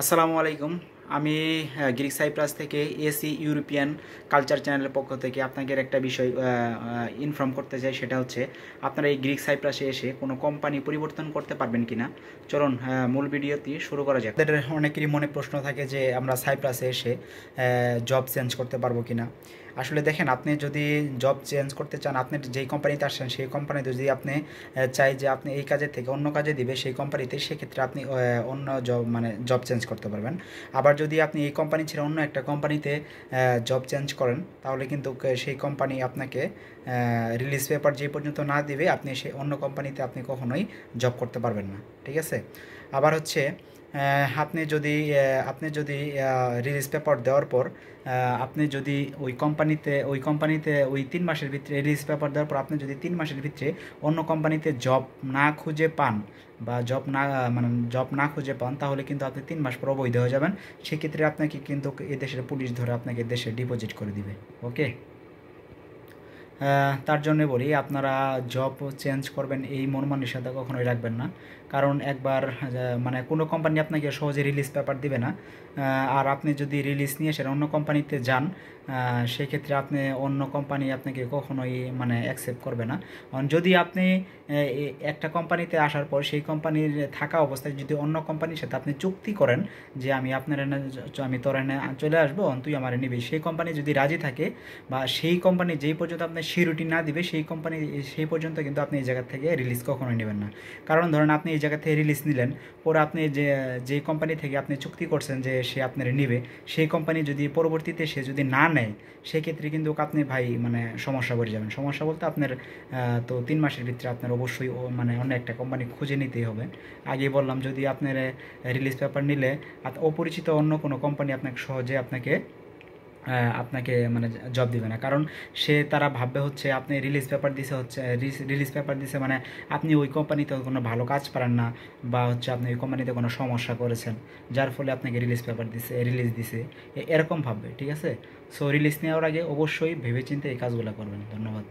আসসালামু আলাইকুম। আমি গ্রিক সাইপ্রাস থেকে এসি ইউরোপিয়ান কালচার চ্যানেলের পক্ষ থেকে আপনাকে একটা বিষয় ইনফর্ম করতে চাই। সেটা হচ্ছে আপনারা এই গ্রিক সাইপ্রাসে এসে কোনো কোম্পানি পরিবর্তন করতে পারবেন কিনা। চলুন মূল ভিডিওটি শুরু করা যাক। আপনাদের অনেকেরই মনে প্রশ্ন থাকে যে আমরা সাইপ্রাসে এসে জব চেঞ্জ করতে পারবো কিনা। আসলে দেখেন, আপনি যদি জব চেঞ্জ করতে চান, আপনি যেই কোম্পানিতে আসছেন সেই কোম্পানিতে যদি আপনি চাই যে আপনি এই কাজের থেকে অন্য কাজে দিবে সেই কোম্পানিতে, সেক্ষেত্রে আপনি অন্য জব চেঞ্জ করতে পারবেন। আবার যদি আপনি এই কোম্পানি ছেড়ে অন্য একটা কোম্পানিতে জব চেঞ্জ করেন, তাহলে কিন্তু সেই কোম্পানি আপনাকে রিলিজ পেপার যে পর্যন্ত না দিবে আপনি সেই অন্য কোম্পানিতে আপনি কখনোই জব করতে পারবেন না। ঠিক আছে। আবার হচ্ছে আপনি যদি রিলিজ পেপার দেওয়ার পর আপনি যদি ওই কোম্পানিতে ওই 3 মাসের ভিতরে রিলিজ পেপার দেওয়ার পর আপনি যদি 3 মাসের ভিতরে অন্য কোম্পানিতে জব না খুঁজে পান বা জব না খুঁজে পান, তাহলে কিন্তু আপনি 3 মাস পর অবৈধ হয়ে যাবেন। সেক্ষেত্রে আপনাকে কিন্তু এই দেশের পুলিশ ধরে আপনাকে দেশে ডিপোজিট করে দিবে। ওকে। তার জন্য বলি, আপনারা জব চেঞ্জ করবেন এই মন মানসিকতা কখনোই রাখবেন না। কারণ একবার কোনো কোম্পানি আপনাকে সহজে রিলিজ পেপার দিবে না। আর আপনি যদি রিলিজ নিয়ে সেটা অন্য কোম্পানিতে যান, সেক্ষেত্রে আপনি অন্য কোম্পানি আপনাকে কখনোই অ্যাকসেপ্ট করবে না। যদি আপনি একটা কোম্পানিতে আসার পর সেই কোম্পানির থাকা অবস্থায় যদি অন্য কোম্পানির সাথে আপনি চুক্তি করেন যে আমি তোর এনে চলে আসবো, তুই আমার নিবি, সেই কোম্পানি যদি রাজি থাকে বা সেই কোম্পানি যেই পর্যন্ত আপনার সিউরিটি না দিবে সেই পর্যন্ত কিন্তু আপনি এই জায়গা থেকে রিলিজ কখনোই নেবেন না। কারণ ধরেন আপনি এই জায়গা থেকে রিলিজ নিলেন, পরে আপনি যে কোম্পানি থেকে আপনি চুক্তি করছেন যে সে আপনার নিবে, সেই কোম্পানি যদি পরবর্তীতে সে যদি না নেয়, সেক্ষেত্রে কিন্তু আপনি সমস্যা পড়ে যাবেন। সমস্যা বলতে আপনার তো 3 মাসের ভিতরে আপনার অবশ্যই অন্য একটা কোম্পানি খুঁজে নিতেই হবে। আগেই বললাম, যদি আপনার রিলিজ পেপার নিলে অপরিচিত অন্য কোনো কোম্পানি সহজে আপনাকে জব দিবে না। কারণ তারা ভাববে হচ্ছে আপনি রিলিজ পেপার দিছে আপনি ওই কোম্পানিতে কোনো ভালো কাজ পারেন না, বা হচ্ছে আপনি ওই কোম্পানিতে কোনো সমস্যা করেছেন, যার ফলে আপনাকে রিলিজ দিছে এরকম ভাববে। ঠিক আছে। সো রিলিজ নেওয়ার আগে অবশ্যই ভেবেচিন্তে এই কাজগুলো করবেন। ধন্যবাদ।